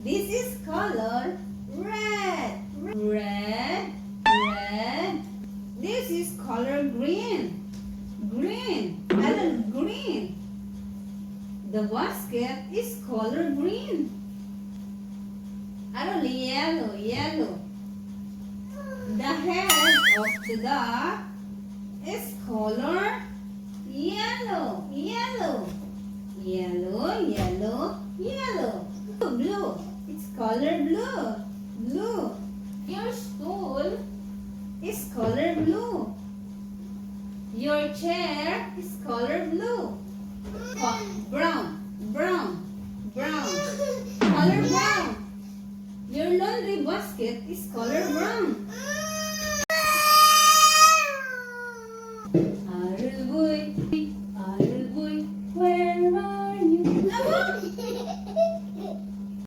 This is color red. Red, red. This is color green. Green. Alan, green. The basket is color green. Alan, yellow, yellow. The head of the duck is color yellow, yellow. Yellow, yellow, yellow. Blue. It's color blue. Blue. Your stool is color blue. Your chair is color blue. Brown. Brown. Brown. Color brown. Your laundry basket is color brown.